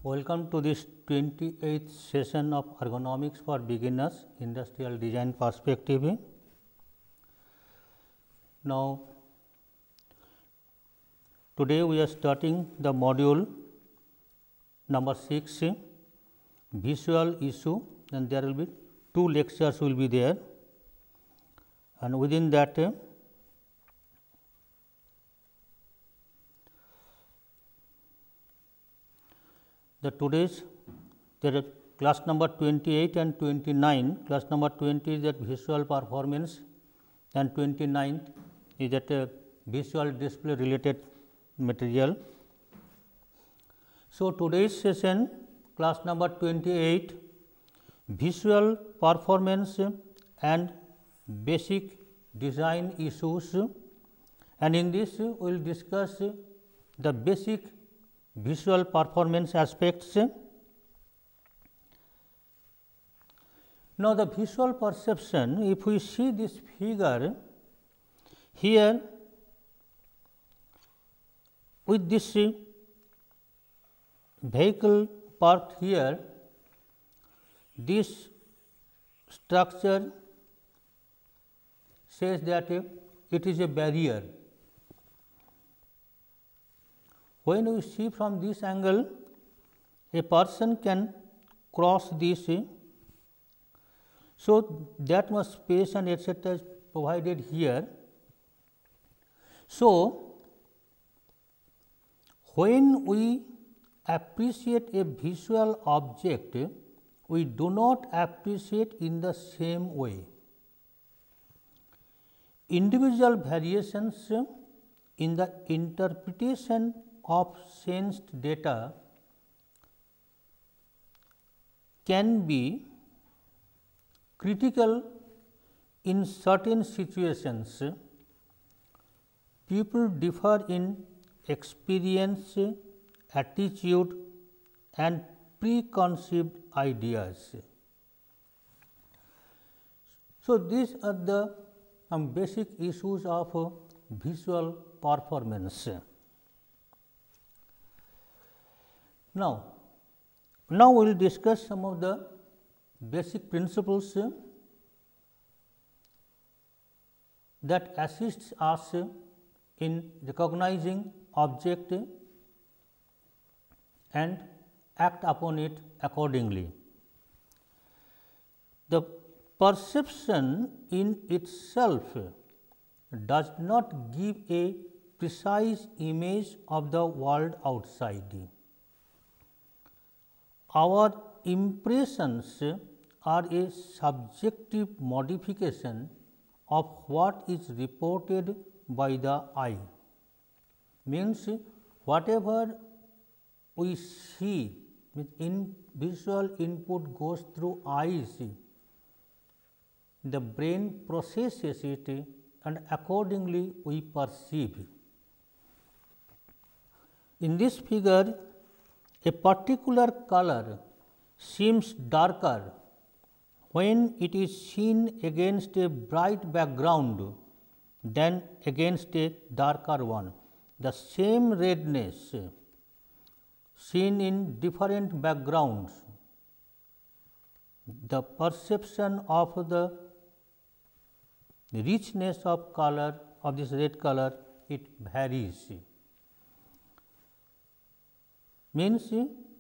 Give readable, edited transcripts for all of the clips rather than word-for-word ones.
Welcome to this 28th session of Ergonomics for Beginners Industrial Design Perspective. Now, today we are starting the module number 6 visual issue, and there will be 2 lectures will be there, and within that there is class number 28 and 29. Class number 20 is that visual performance and 29 is that visual display related material. So, today's session class number 28 visual performance and basic design issues, and in this we will discuss the basic visual performance aspects. Now, the visual perception, if we see this figure here with this vehicle parked here, this structure says that it is a barrier. When we see from this angle, a person can cross this, so that much space and etcetera is provided here. So, when we appreciate a visual object, we do not appreciate in the same way. Individual variations in the interpretation of sensed data can be critical in certain situations. People differ in experience, attitude and preconceived ideas. So, these are the basic issues of visual performance. Now, we will discuss some of the basic principles that assists us in recognizing object and act upon it accordingly. The perception in itself does not give a precise image of the world outside. Our impressions are a subjective modification of what is reported by the eye. Means, whatever we see in visual input goes through eyes, the brain processes it and accordingly we perceive. In this figure, a particular color seems darker when it is seen against a bright background than against a darker one. The same redness seen in different backgrounds, the perception of the richness of color of this red color, it varies. Means,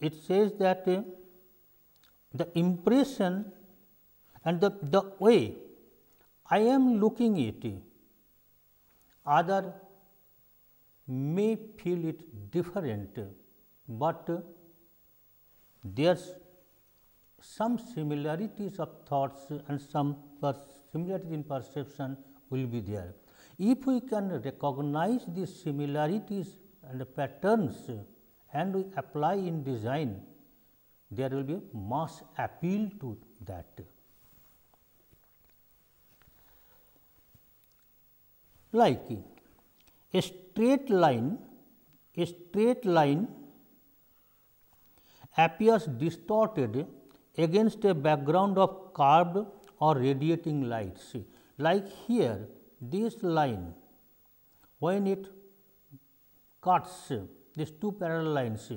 it says that the impression and the way I am looking at it, other may feel it different, but there is some similarities of thoughts and some similarity in perception will be there. If we can recognize these similarities and patterns and we apply in design, there will be mass appeal to that. Like a straight line appears distorted against a background of curved or radiating lights. Like here, this line, when it cuts these two parallel lines,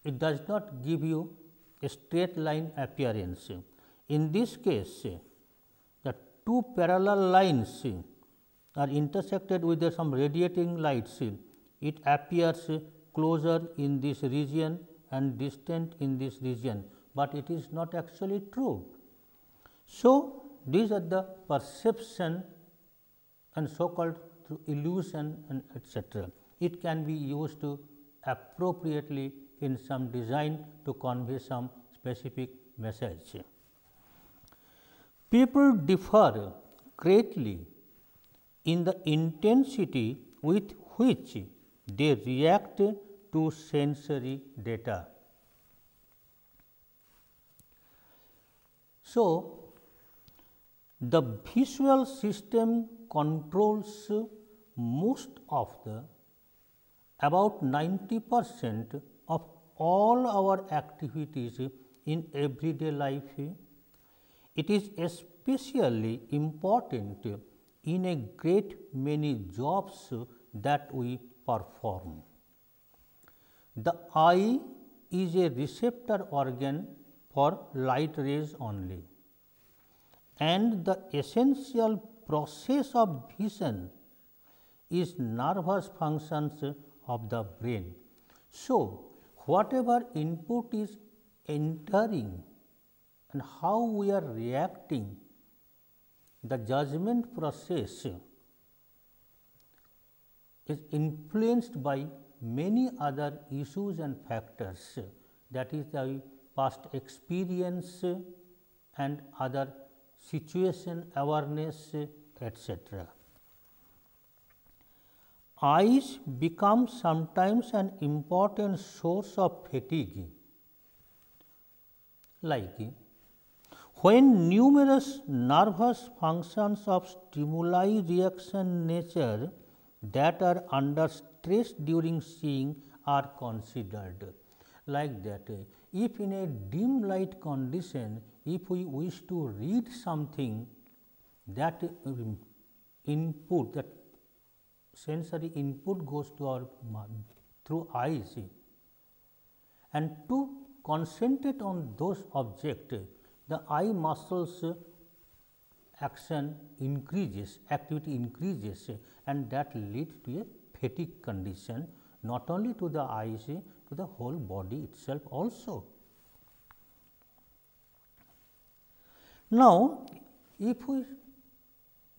it does not give you a straight line appearance. In this case, the two parallel lines are intersected with some radiating lights. It appears closer in this region and distant in this region, but it is not actually true. So, these are the perception and so called through illusion and etc. It can be used appropriately in some design to convey some specific message. People differ greatly in the intensity with which they react to sensory data. So, the visual system controls most of the about 90% of all our activities in everyday life. It is especially important in a great many jobs that we perform. The eye is a receptor organ for light rays only, and the essential process of vision is nervous functions of the brain. So, whatever input is entering and how we are reacting, the judgment process is influenced by many other issues and factors, that is the past experience and other situation awareness, etc. Eyes become sometimes an important source of fatigue, like when numerous nervous functions of stimuli reaction nature that are under stress during seeing are considered. Like that, if in a dim light condition, if we wish to read something, that input, that sensory input goes to our mind through eyes, and to concentrate on those objects, the eye muscles action increases, activity increases, and that leads to a fatigue condition, not only to the eyes, to the whole body itself also. Now, if we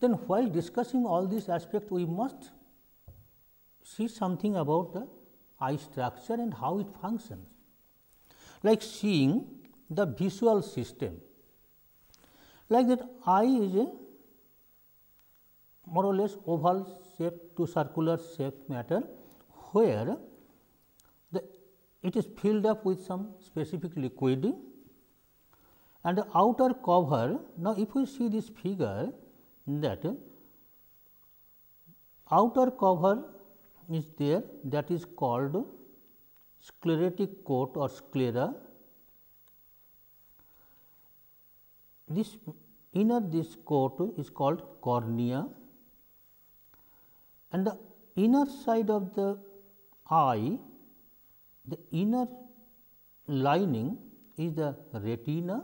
then while discussing all these aspects, we must see something about the eye structure and how it functions, like seeing the visual system. Like that, eye is a more or less oval shape to circular shape matter, where it is filled up with some specific liquid, and the outer cover. Now, if we see this figure, that outer cover is there, that is called sclerotic coat or sclera. This coat is called cornea, and the inner side of the eye, the inner lining is the retina,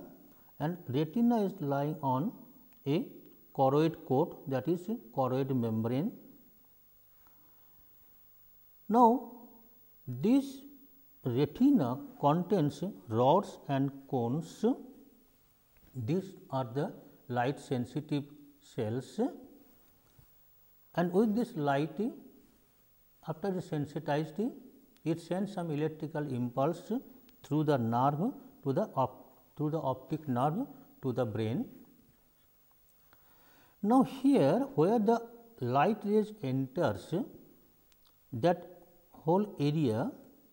and retina is lying on a choroid coat, that is a choroid membrane. Now, this retina contains rods and cones. These are the light sensitive cells, and with this light, after it is sensitized, it sends some electrical impulse through the nerve to the optic nerve to the brain. Now, here where the light rays enters, that whole area,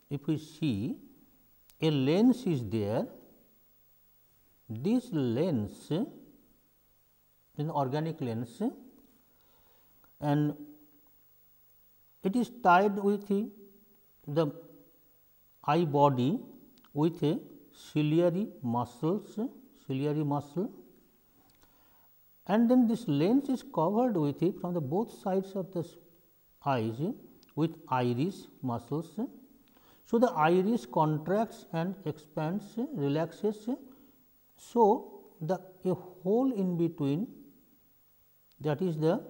if we see, a lens is there. This lens is an organic lens, and it is tied with the eye body with a ciliary muscle, and then this lens is covered with it from the both sides of the eyes with iris muscles. So, the iris contracts and expands, relaxes. So, a hole in between, that is the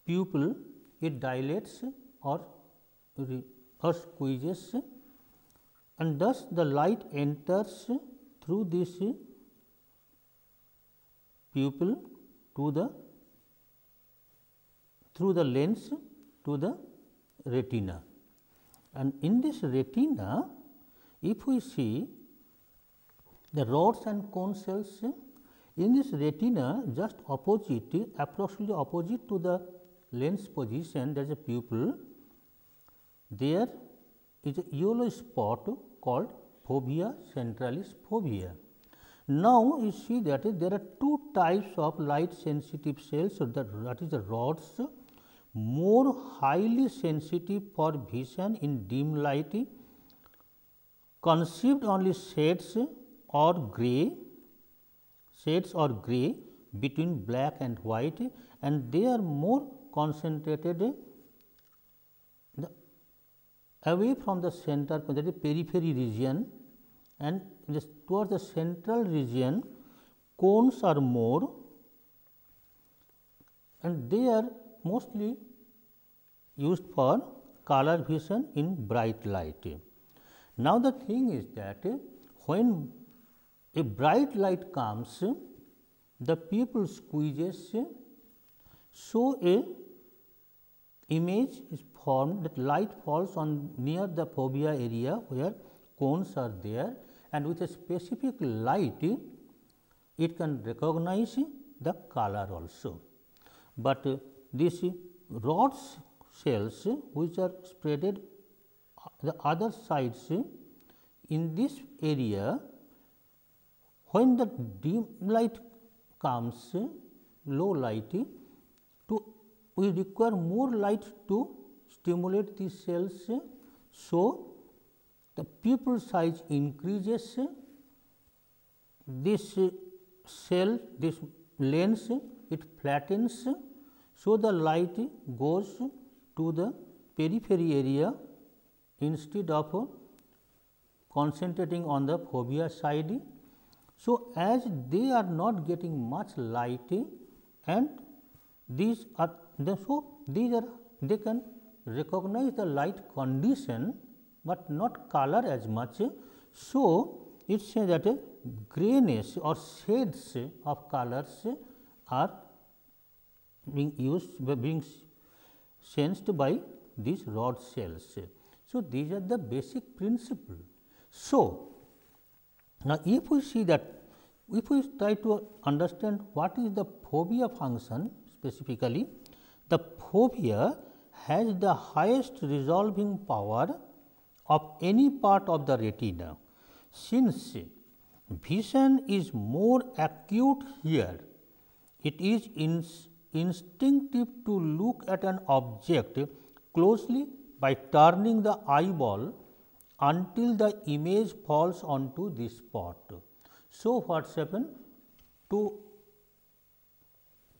pupil, it dilates or squeezes, and thus the light enters through this pupil through the lens to the retina. And in this retina, if we see the rods and cone cells, in this retina just opposite, approximately opposite to the lens position, there is a pupil, there is a yellow spot called fovea centralis fovea. Now, you see that there are two types of light sensitive cells, so that is the rods, more highly sensitive for vision in dim light, conceived only shades or gray between black and white, and they are more concentrated away from the center, that is periphery region, and towards the central region cones are more, and they are mostly used for color vision in bright light. Now, the thing is that when a bright light comes, the pupil squeezes, so a image is formed, that light falls on near the fovea area where cones are there, and with a specific light it can recognize the color also. But these rod cells which are spreaded the other sides in this area, when the dim light comes, low light, we require more light to stimulate these cells. So, the pupil size increases, this cell, this lens, it flattens. So, the light goes to the periphery area instead of concentrating on the fovea side. So, as they are not getting much light, and these are they can recognize the light condition, but not color as much. So, it says that a grayness or shades of colors are being sensed by these rod cells. So, these are the basic principle. So, now if we see that, if we try to understand what is the fovea function specifically, the fovea has the highest resolving power of any part of the retina. Since vision is more acute here, it is instinctive to look at an object closely by turning the eyeball until the image falls onto this spot. So, what happens? To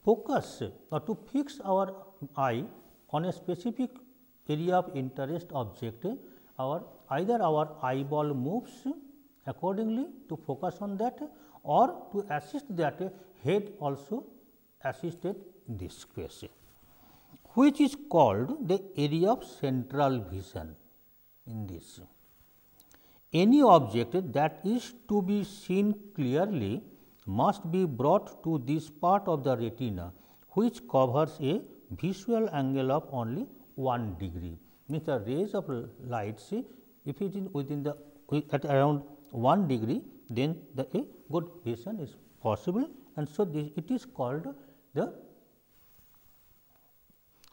focus or to fix our eye on a specific area of interest object, either our eyeball moves accordingly to focus on that, or to assist that, head also assisted this case, which is called the area of central vision. In this, any object that is to be seen clearly must be brought to this part of the retina, which covers a visual angle of only 1 degree. Means the rays of light, if it is within the at around 1 degree, then a good vision is possible, and so it is called the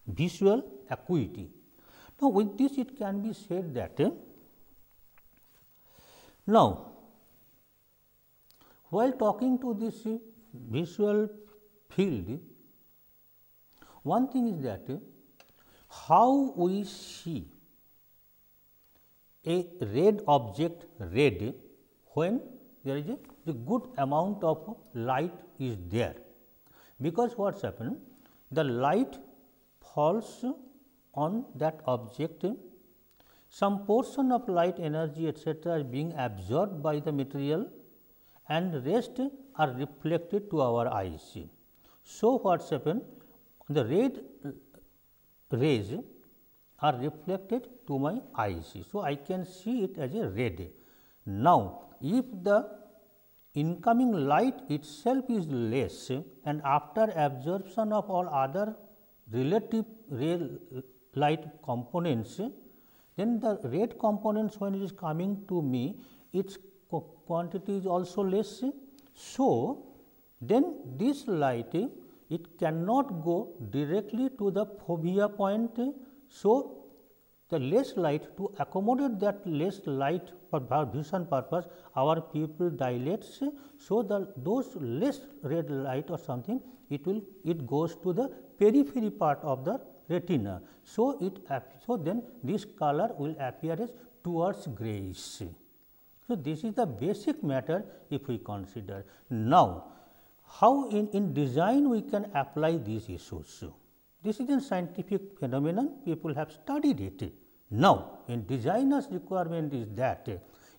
visual acuity. Now, with this it can be said that now, while talking to this visual field, one thing is that how we see a red object red when there is a good amount of light is there, because what has happened, the light falls on that object some portion of light energy etcetera is being absorbed by the material and rest are reflected to our eyes. So, what happens? The red rays are reflected to my eyes. So, I can see it as a red. Now, if the incoming light itself is less and after absorption of all other relative ray light components, then the red components when it is coming to me, its quantity is also less. So, then this light it cannot go directly to the fovea point. So, the less light, to accommodate that less light for vision purpose, our pupil dilates. So, those less red light or something, it goes to the periphery part of the retina. So, then this color will appear as towards grayish. So, this is the basic matter if we consider. Now, how in design we can apply these issues? This is a scientific phenomenon, people have studied it. Now, in designer's requirement is that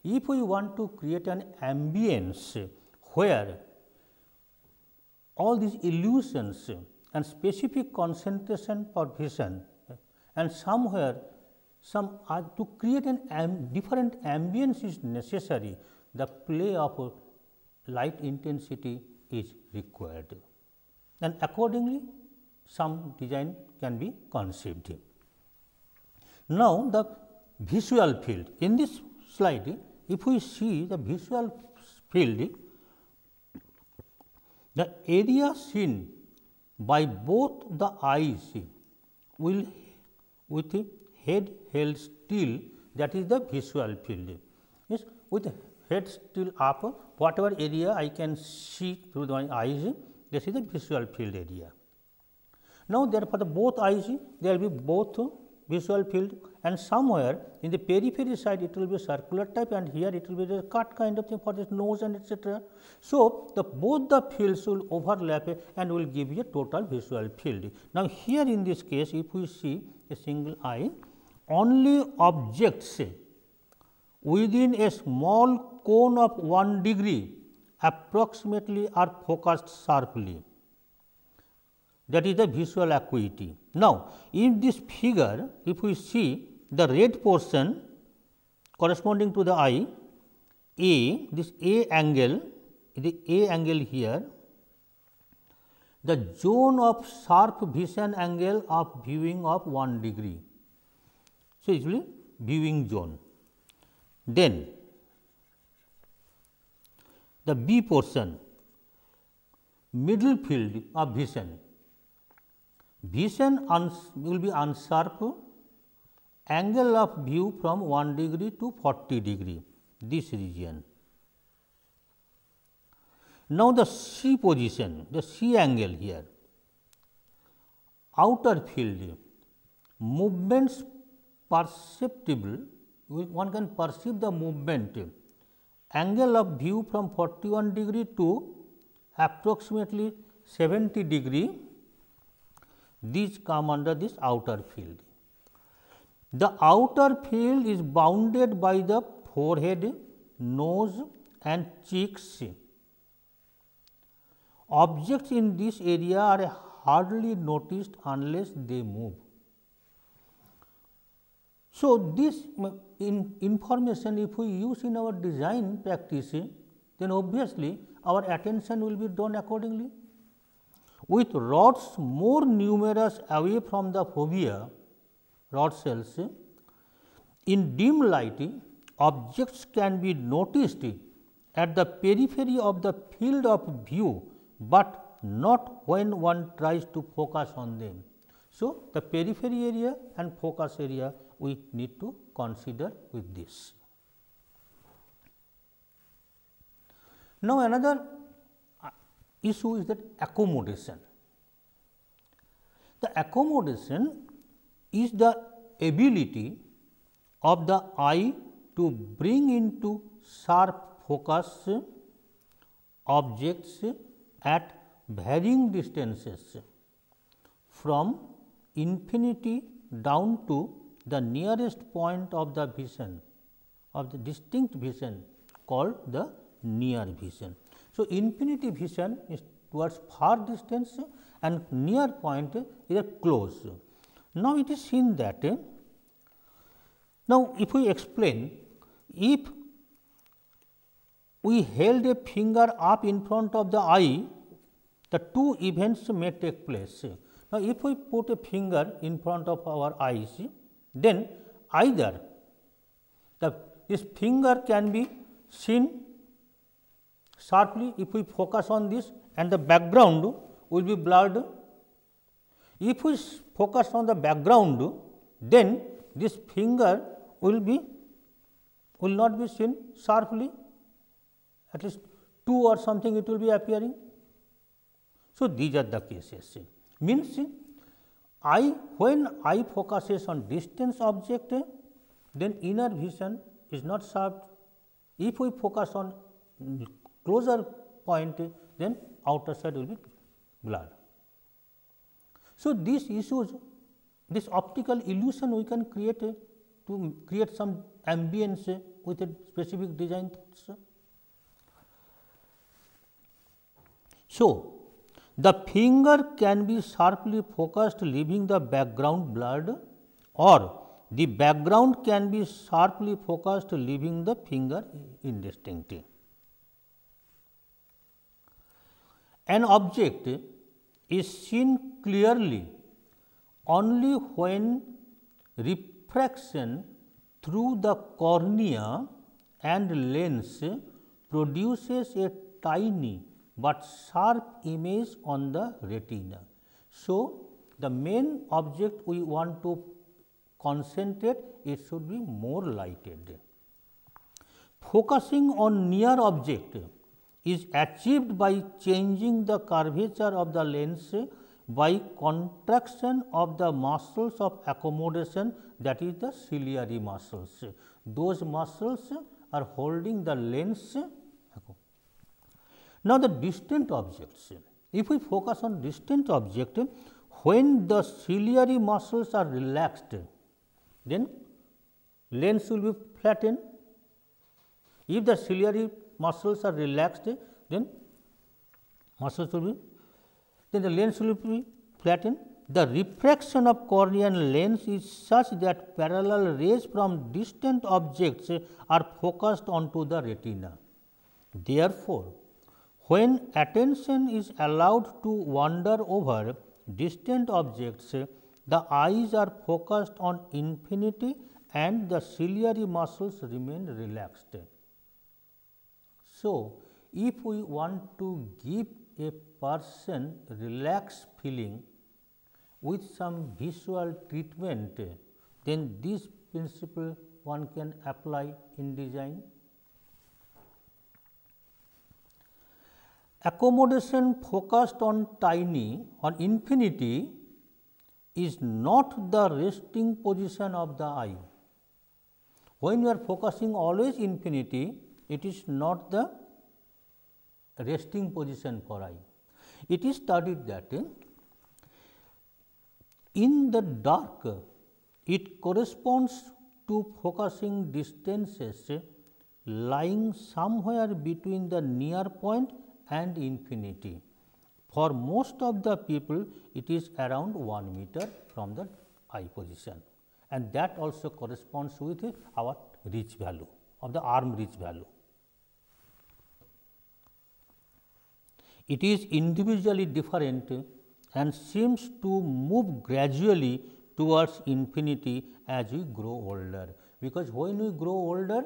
if we want to create an ambience where all these illusions and specific concentration for vision and somewhere to create an different ambience is necessary, the play of light intensity is required, and accordingly some design can be conceived. Now, the visual field in this slide, if we see the visual field, the area seen by both the eyes will with head held still, that is the visual field. Yes, with head still up, whatever area I can see through my eyes, this is the visual field area. Now, therefore, the both eyes there will be both visual field, and somewhere in the periphery side it will be circular type, and here it will be the cut kind of thing for this nose and etcetera. So, both the fields will overlap and will give you a total visual field. Now, here in this case if we see a single eye, only objects within a small cone of 1 degree approximately are focused sharply, that is the visual acuity. Now, in this figure if we see the red portion corresponding to the eye A, this A angle, the A angle here, the zone of sharp vision angle of viewing of 1 degree. So, it will be viewing zone. Then, the B portion, middle field of vision. Vision will be unsharp, angle of view from 1 degree to 40 degree, this region. Now, the C position, the C angle here, outer field, movements perceptible, one can perceive the movement, angle of view from 41 degree to approximately 70 degree, these come under this outer field. The outer field is bounded by the forehead, nose and cheeks. Objects in this area are hardly noticed unless they move. So, this information if we use in our design practice, then obviously our attention will be drawn accordingly. With rods more numerous away from the fovea, rod cells, in dim light, objects can be noticed at the periphery of the field of view, but not when one tries to focus on them. So, the periphery area and focus area we need to consider with this. Now, another issue is that accommodation. The accommodation is the ability of the eye to bring into sharp focus objects at varying distances from infinity down to the nearest point of the vision, of the distinct vision, called the near vision. So, infinity vision is towards far distance and near point is a close. Now, it is seen that now, if we explain, if we held a finger up in front of the eye, the two events may take place. Now, if we put a finger in front of our eyes, then either this finger can be seen sharply if we focus on this and the background will be blurred. If we focus on the background, then this finger will not be seen sharply, at least 2 or something it will be appearing. So, these are the cases. Means when eye focuses on distance object, then inner vision is not sharp. If we focus on closer point, then outer side will be blurred. So, these issues, this optical illusion we can create to create some ambience with a specific design thoughts. So, the finger can be sharply focused leaving the background blurred, or the background can be sharply focused leaving the finger indistinct. An object is seen clearly only when refraction through the cornea and lens produces a tiny but sharp image on the retina. So, the main object we want to concentrate, it should be more lighted. Focusing on near object is achieved by changing the curvature of the lens by contraction of the muscles of accommodation, that is the ciliary muscles. Those muscles are holding the lens. Now, the distant objects, if we focus on distant object, when the ciliary muscles are relaxed, then lens will be flattened. If the ciliary muscles are relaxed, then the lens will be flattened. The refraction of cornea and lens is such that parallel rays from distant objects are focused onto the retina. Therefore, when attention is allowed to wander over distant objects, the eyes are focused on infinity and the ciliary muscles remain relaxed. So, if we want to give a person relaxed feeling with some visual treatment, then this principle one can apply in design. Accommodation focused on infinity is not the resting position of the eye. When you are focusing always infinity, it is not the resting position for eye. It is studied that in the dark, it corresponds to focusing distances lying somewhere between the near point and infinity. For most of the people, it is around 1 meter from the eye position, and that also corresponds with our reach value of the arm reach value. It is individually different and seems to move gradually towards infinity as we grow older, because when we grow older,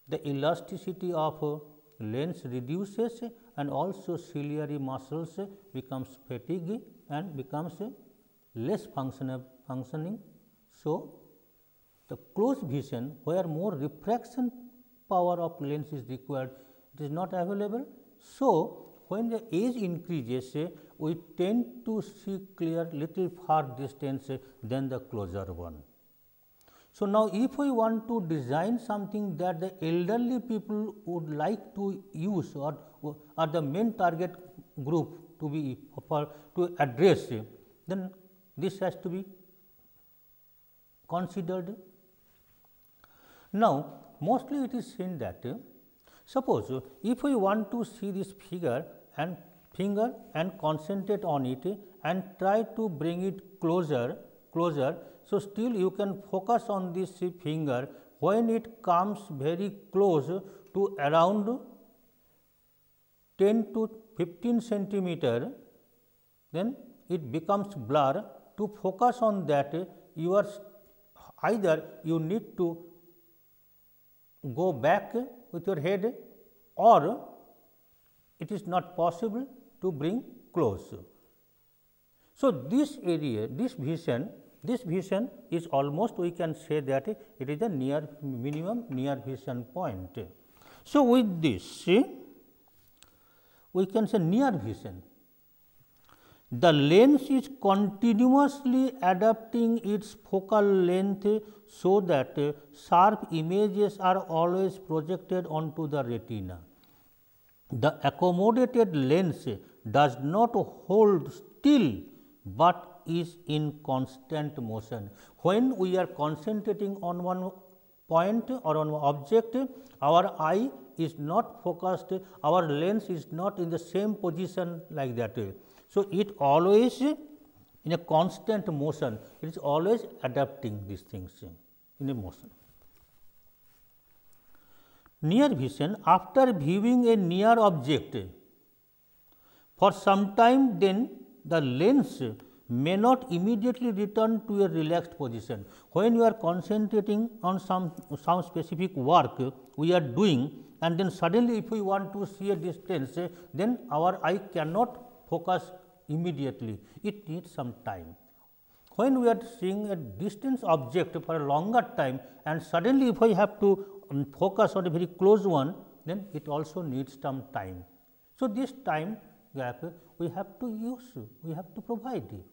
the elasticity of lens reduces and also ciliary muscles becomes fatigued and becomes less functioning. So, the close vision where more refraction power of lens is required, it is not available. So, when the age increases, we tend to see clear little far distance than the closer one. So, now if we want to design something that the elderly people would like to use or the main target group to be to address, then this has to be considered. Now, mostly it is seen that suppose if we want to see this finger and concentrate on it and try to bring it closer. So, still you can focus on this finger. When it comes very close to around 10 to 15 centimeter, then it becomes blur. To focus on that, you are either you need to go back with your head, or it is not possible to bring close. So, this area, this vision is almost, we can say that it is the minimum near vision point. So, with this we can say near vision, the lens is continuously adapting its focal length so that sharp images are always projected onto the retina. The accommodated lens does not hold still, but is in constant motion. When we are concentrating on one point or on one object, our eye is not focused, our lens is not in the same position like that. So, it always in a constant motion, it is always adapting these things in a motion. Near vision, after viewing a near object for some time, then the lens may not immediately return to a relaxed position. When you are concentrating on some specific work we are doing, and then suddenly if we want to see a distance, then our eye cannot focus immediately, it needs some time. When we are seeing a distant object for a longer time, and suddenly if we have to focus on a very close one, then it also needs some time. So, this time gap we have to use, we have to provide it.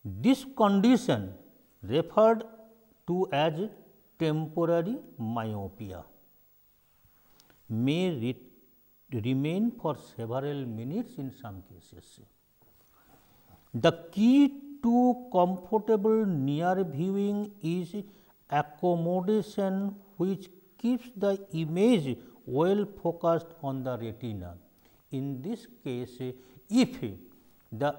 This condition referred to as temporary myopia may remain for several minutes in some cases. The key to comfortable near viewing is accommodation, which keeps the image well focused on the retina. In this case, if the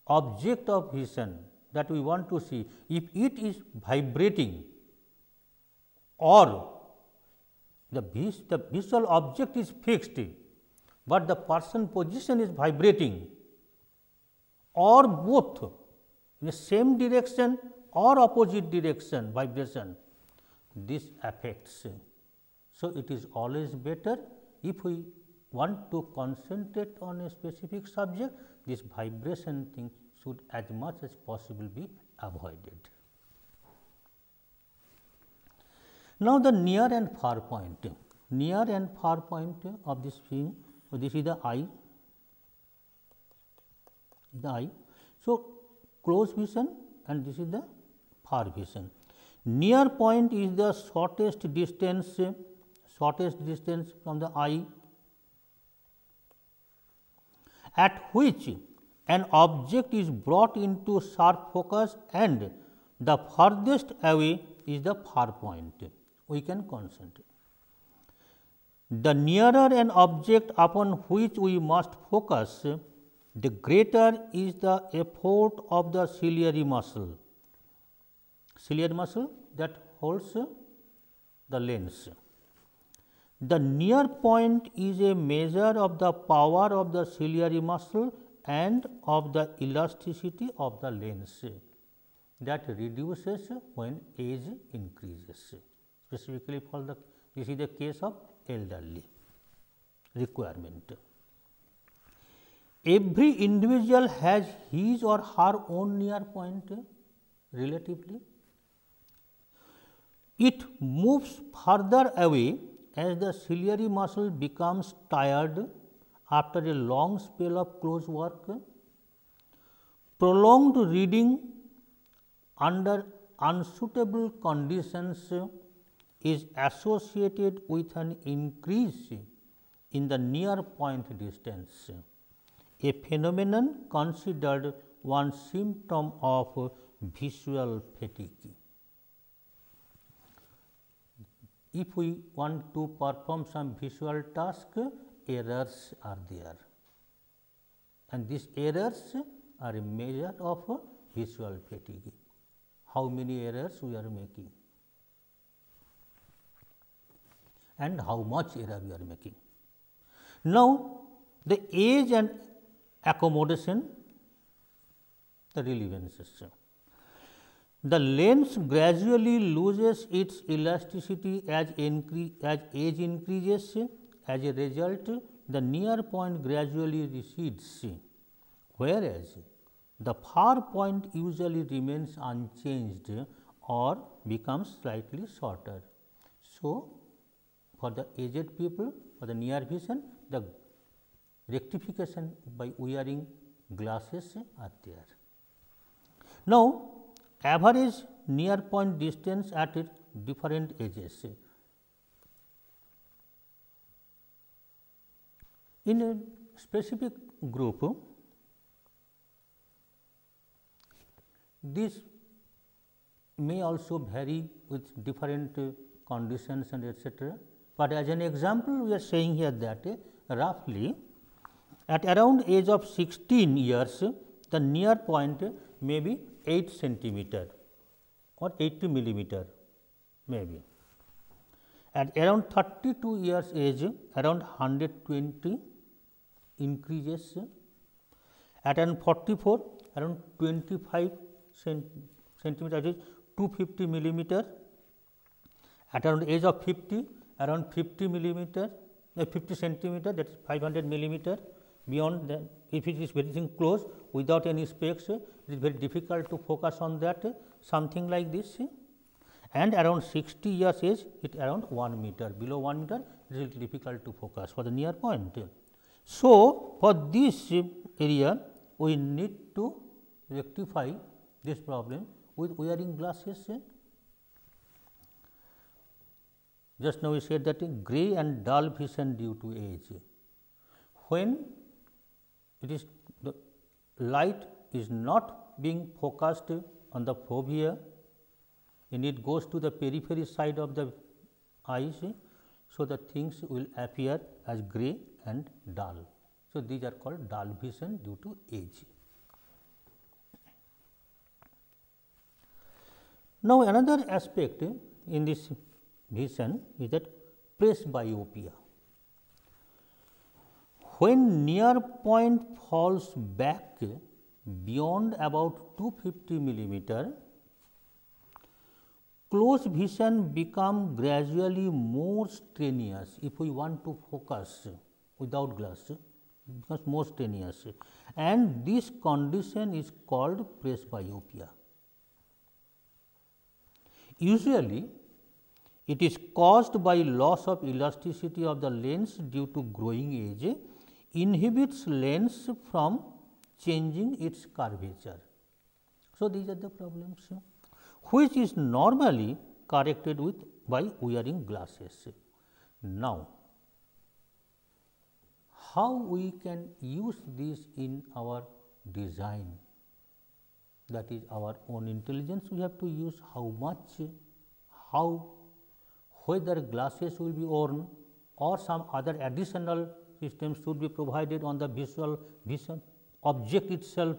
object of vision that we want to see, if it is vibrating or the visual object is fixed, but the person position is vibrating, or both in the same direction or opposite direction vibration, this affects. So, it is always better if we want to concentrate on a specific subject, this vibration thing should as much as possible be avoided. Now, the near and far point. Near and far point of this thing, so this is the eye. So, close vision and this is the far vision. Near point is the shortest distance from the eye at which an object is brought into sharp focus, and the farthest away is the far point. We can concentrate. The nearer an object upon which we must focus, the greater is the effort of the ciliary muscle that holds the lens. The near point is a measure of the power of the ciliary muscle and of the elasticity of the lens that reduces when age increases. Specifically for this is the case of elderly requirement. Every individual has his or her own near point relatively. It moves further away as the ciliary muscle becomes tired after a long spell of close work. Prolonged reading under unsuitable conditions is associated with an increase in the near point distance, a phenomenon considered one symptom of visual fatigue. If we want to perform some visual task, errors are there, and these errors are a measure of visual fatigue. How many errors we are making and how much error we are making. Now, the age and accommodation, the relevances. The lens gradually loses its elasticity as age increases. As a result, the near point gradually recedes, whereas the far point usually remains unchanged or becomes slightly shorter. So, for the aged people, for the near vision, the rectification by wearing glasses are there. Now, average near point distance at different ages. In a specific group, this may also vary with different conditions and etcetera. But as an example, we are saying here that roughly at around age of 16 years, the near point may be 8 centimeter or 80 millimeter maybe. At around 32 years age, around 120 increases. At around 44, around 25 centimeter, that is 250 millimeter. At around age of 50, around 50 millimeter, 50 centimeter, that is 500 millimeter. Beyond that, if it is very close without any specs, it is very difficult to focus on that, something like this. And around 60 years age, it around 1 meter, below 1 meter, it is difficult to focus for the near point. So, for this area, we need to rectify this problem with wearing glasses. Just now we said that grey and dull vision due to age. When it is the light is not being focused on the fovea and it goes to the periphery side of the eyes, so the things will appear as grey and dull. So, these are called dull vision due to age. Now, another aspect in this vision is that presbyopia. When near point falls back beyond about 250 millimeter, close vision becomes gradually more strenuous. If we want to focus without glass, it becomes more strenuous, and this condition is called presbyopia. Usually, it is caused by loss of elasticity of the lens due to growing age, inhibits lens from changing its curvature. So, these are the problems which is normally corrected with by wearing glasses. Now, how we can use this in our design? That is our own intelligence. We have to use how much, how, whether glasses will be worn or some other additional systems should be provided on the visual vision object itself.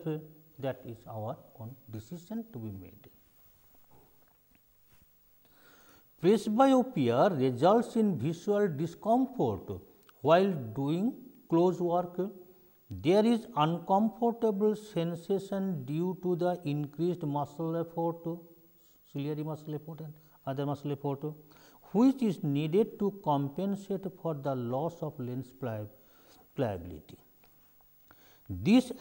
That is our own decision to be made. Presbyopia results in visual discomfort while doing close work. There is uncomfortable sensation due to the increased muscle effort, ciliary muscle effort and other muscle effort, which is needed to compensate for the loss of lens pliability. This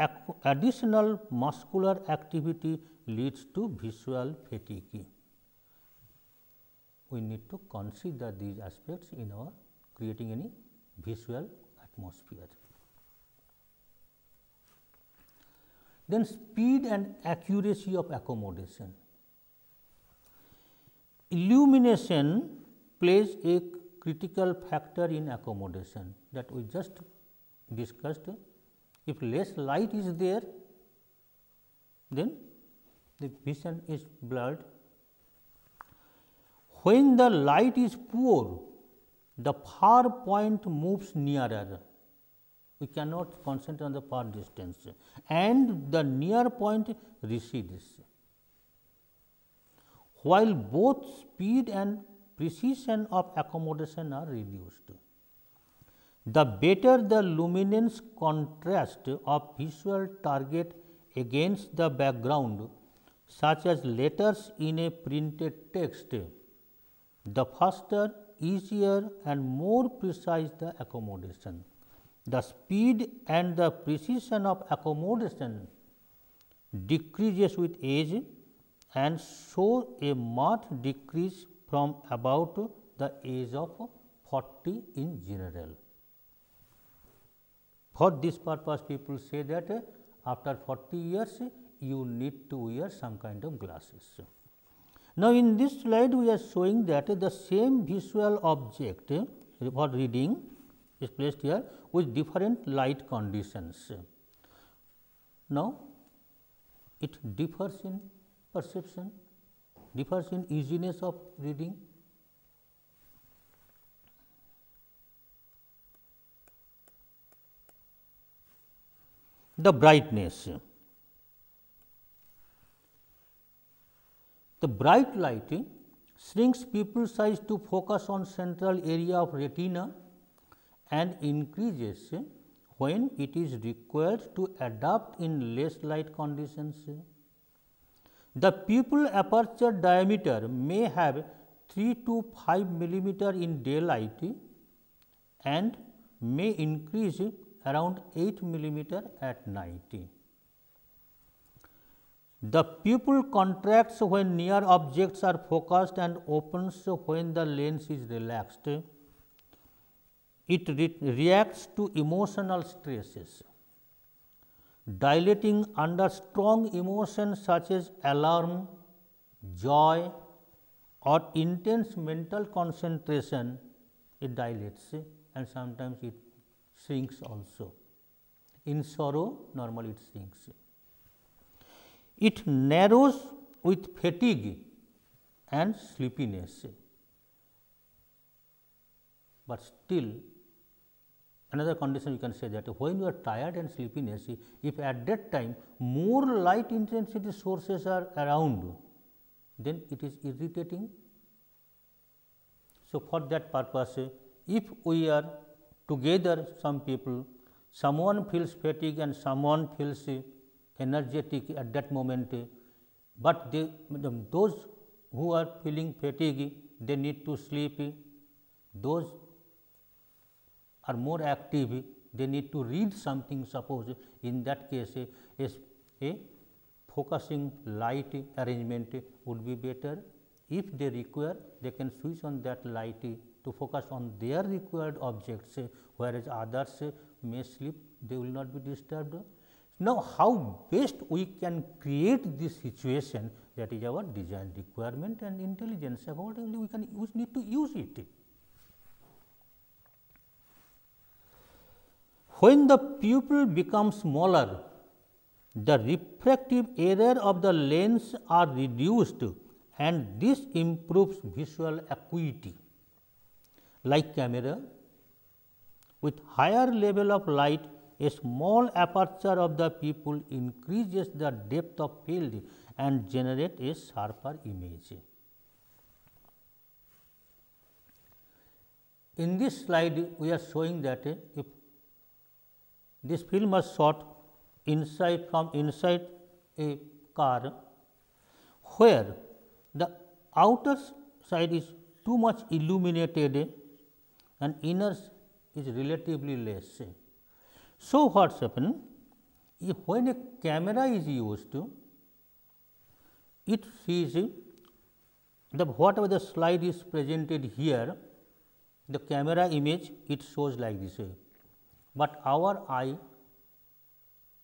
additional muscular activity leads to visual fatigue. We need to consider these aspects in our creating any visual atmosphere. Then speed and accuracy of accommodation. Illumination plays a critical factor in accommodation that we just discussed. If less light is there, then the vision is blurred. When the light is poor, the far point moves nearer. We cannot concentrate on the far distance, and the near point recedes, while both speed and precision of accommodation are reduced. The better the luminance contrast of visual target against the background, such as letters in a printed text, the faster, easier and more precise the accommodation. The speed and the precision of accommodation decreases with age and show a marked decrease from about the age of 40 in general. For this purpose, people say that after 40 years, you need to wear some kind of glasses. Now, in this slide, we are showing that the same visual object for reading is placed here with different light conditions. Now, it differs in perception, differs in easiness of reading. The brightness. The bright light shrinks pupil size to focus on central area of retina and increases when it is required to adapt in less light conditions. The pupil aperture diameter may have 3 to 5 millimeter in daylight and may increase around 8 millimeter at night. The pupil contracts when near objects are focused and opens when the lens is relaxed. It reacts to emotional stresses, dilating under strong emotions such as alarm, joy or intense mental concentration. It dilates and sometimes it shrinks also. In sorrow, normally it shrinks. It narrows with fatigue and sleepiness, but still another condition you can say that when you are tired and sleepiness, if at that time more light intensity sources are around, then it is irritating. So, for that purpose, if we are together some people, someone feels fatigue and someone feels energetic at that moment, but those who are feeling fatigue, they need to sleep, those are more active, they need to read something. Suppose in that case a focusing light arrangement would be better. If they require, they can switch on that light to focus on their required objects, whereas others may sleep, they will not be disturbed. Now, how best we can create this situation, that is our design requirement and intelligence. Accordingly, we need to use it. When the pupil becomes smaller, the refractive error of the lens are reduced and this improves visual acuity. Like camera, with higher level of light, a small aperture of the pupil increases the depth of field and generates a sharper image. In this slide, we are showing that if this film was shot from inside a car, where the outer side is too much illuminated and inner is relatively less. So, what is happening? When a camera is used, it sees whatever the slide is presented here, the camera image it shows like this way, but our eye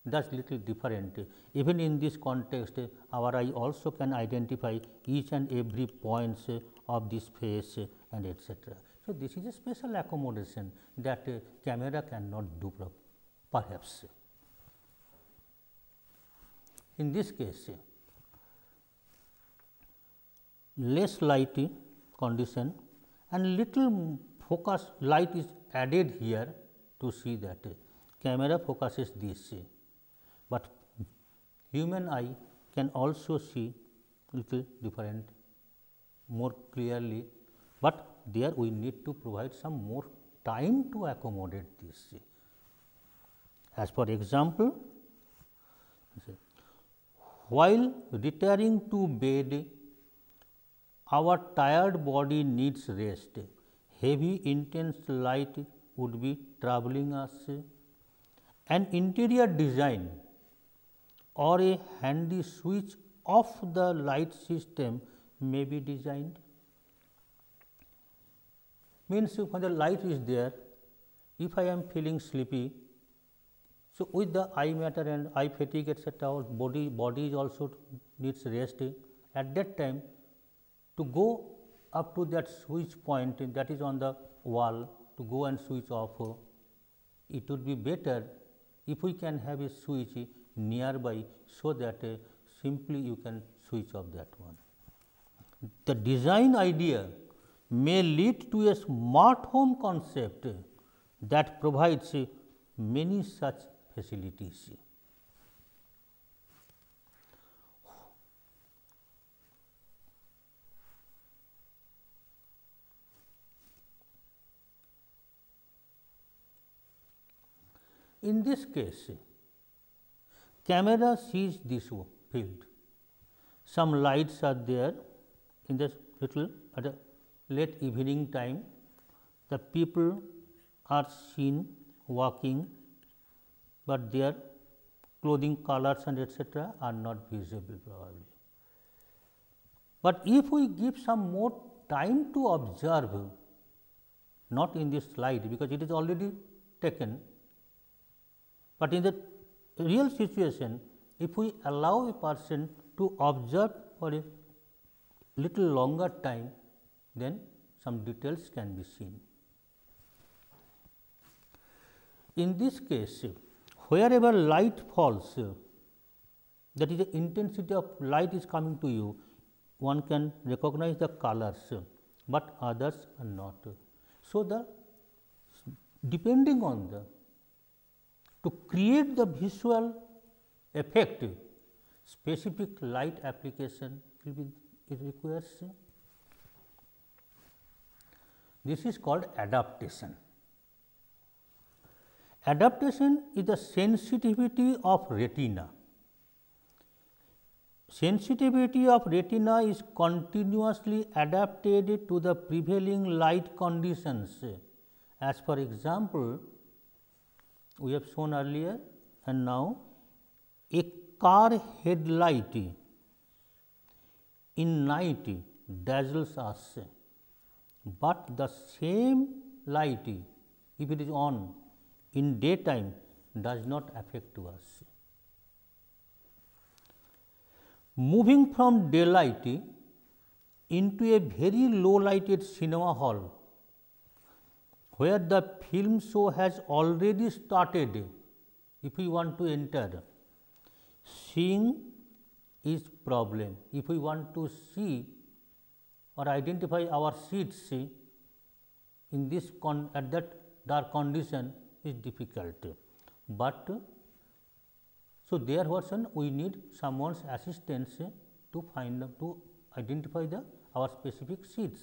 does little different. Even in this context, our eye also can identify each and every points of this face and etc. So, this is a special accommodation that camera cannot do perhaps. In this case, less light condition and little focus light is added here to see that camera focuses this, but human eye can also see little different more clearly, but there we need to provide some more time to accommodate this. As for example, while retiring to bed, our tired body needs rest. Heavy intense light would be troubling us. An interior design or a handy switch of the light system may be designed. Means when the light is there, if I am feeling sleepy, so with the eye matter and eye fatigue etc., body also needs rest. At that time, to go up to that switch point that is on the wall, to go and switch off, it would be better if we can have a switch nearby, so that simply you can switch off that one. The design idea may lead to a smart home concept that provides many such facilities. In this case, camera sees this field. Some lights are there in this little at a late evening time. The people are seen walking, but their clothing colors and etc. are not visible probably. But if we give some more time to observe, not in this slide because it is already taken, but in the real situation, if we allow a person to observe for a little longer time, then some details can be seen. In this case, wherever light falls, that is the intensity of light is coming to you, one can recognize the colors, but others are not. So, depending on to create the visual effect, specific light application will be it requires. This is called adaptation. Adaptation is the sensitivity of retina. Sensitivity of retina is continuously adapted to the prevailing light conditions. As for example, we have shown earlier and now a car headlight in night dazzles us, but the same light, if it is on in daytime, does not affect to us. Moving from daylight into a very low lighted cinema hall, where the film show has already started, if we want to enter, seeing is problem. If we want to see or identify our seats in this at that dark condition is difficult, but so there version we need someone's assistance to find to identify our specific seats.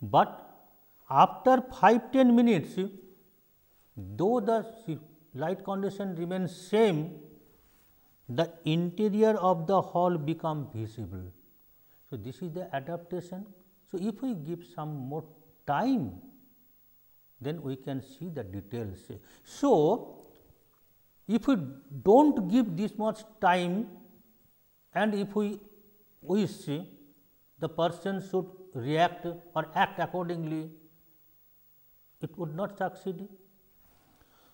But after 5-10 minutes, though the light condition remains same, the interior of the hall become visible. So, this is the adaptation. So, if we give some more time, then we can see the details. So, if we do not give this much time and if we wish the person should react or act accordingly, it would not succeed.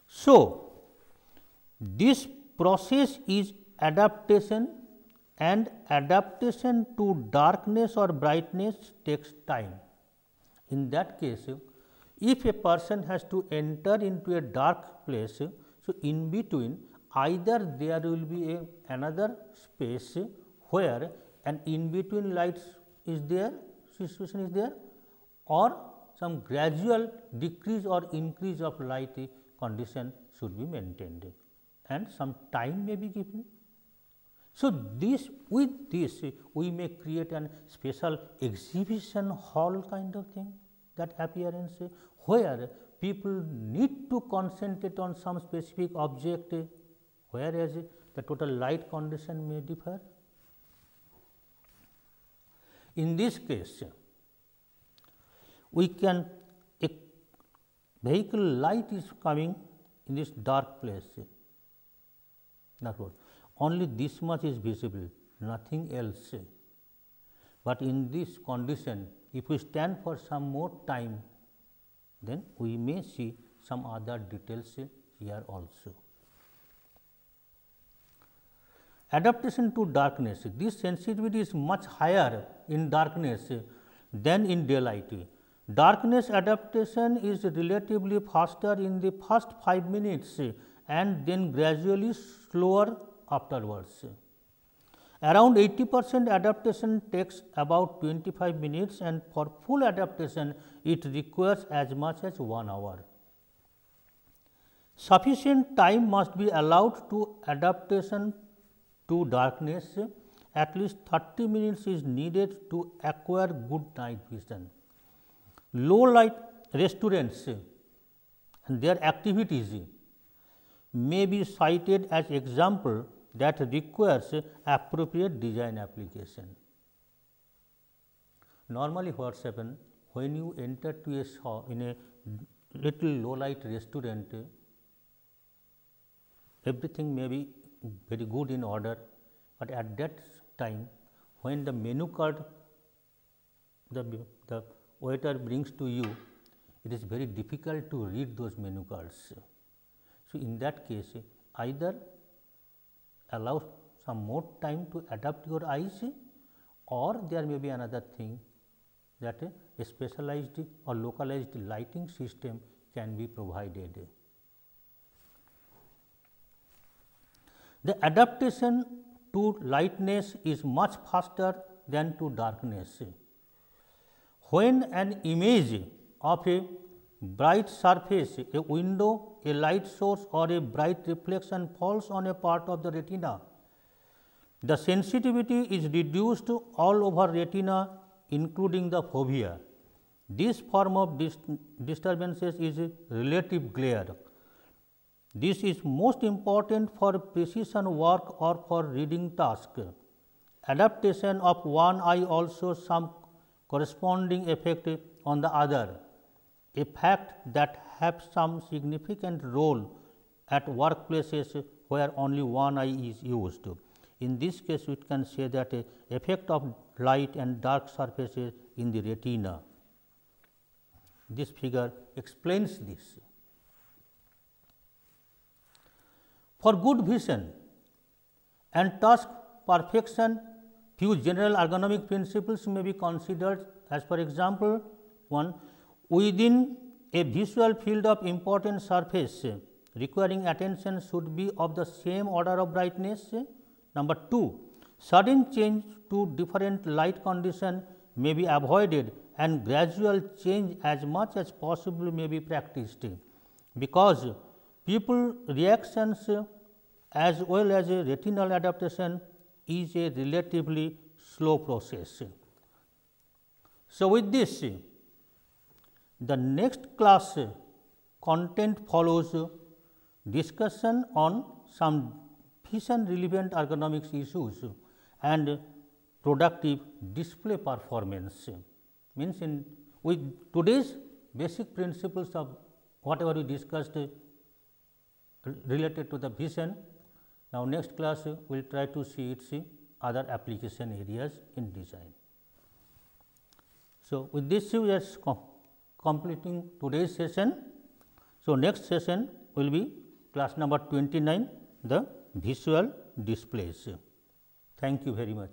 So, this process is adaptation, and adaptation to darkness or brightness takes time. In that case, if a person has to enter into a dark place, so in between either there will be another space where an in between lights is there, situation is there, or some gradual decrease or increase of light condition should be maintained, and some time may be given. So, this with this we may create an special exhibition hall kind of thing, that appearance, where people need to concentrate on some specific object, whereas the total light condition may differ. In this case, we can, a vehicle light is coming in this dark place, only this much is visible, nothing else. But in this condition, if we stand for some more time, then we may see some other details here also. Adaptation to darkness. This sensitivity is much higher in darkness than in daylight. Darkness adaptation is relatively faster in the first 5 minutes and then gradually slower afterwards. Around 80% adaptation takes about 25 minutes, and for full adaptation it requires as much as 1 hour. Sufficient time must be allowed to adaptation to darkness. At least 30 minutes is needed to acquire good night vision. Low light restaurants and their activities may be cited as example that requires appropriate design application. Normally what happens, when you enter to a shop in a little low light restaurant, everything may be very good in order, but at that time when the menu card the waiter brings to you, it is very difficult to read those menu cards. So, in that case, either allow some more time to adapt your eyes, or there may be another thing, that a specialized or localized lighting system can be provided. The adaptation to lightness is much faster than to darkness. When an image of a bright surface, a window, a light source, or a bright reflection falls on a part of the retina, the sensitivity is reduced all over retina, including the fovea. This form of disturbances is relative glare. This is most important for precision work or for reading task. Adaptation of one eye also some corresponding effect on the other, a fact that have some significant role at workplaces where only one eye is used. In this case, we can say that a effect of light and dark surfaces in the retina. This figure explains this. For good vision and task perfection, few general ergonomic principles may be considered, as for example, 1. Within a visual field of important surface, requiring attention should be of the same order of brightness. Number 2. Sudden change to different light condition may be avoided, and gradual change as much as possible may be practiced, because pupil reactions as well as a retinal adaptation is a relatively slow process. So, with this, the next class content follows discussion on some vision relevant ergonomics issues and productive display performance. Means in with today's basic principles of whatever we discussed related to the vision. Now, next class we will try to see its other application areas in design. So, with this we are completing today's session. So, next session will be class number 29, the visual displays. Thank you very much.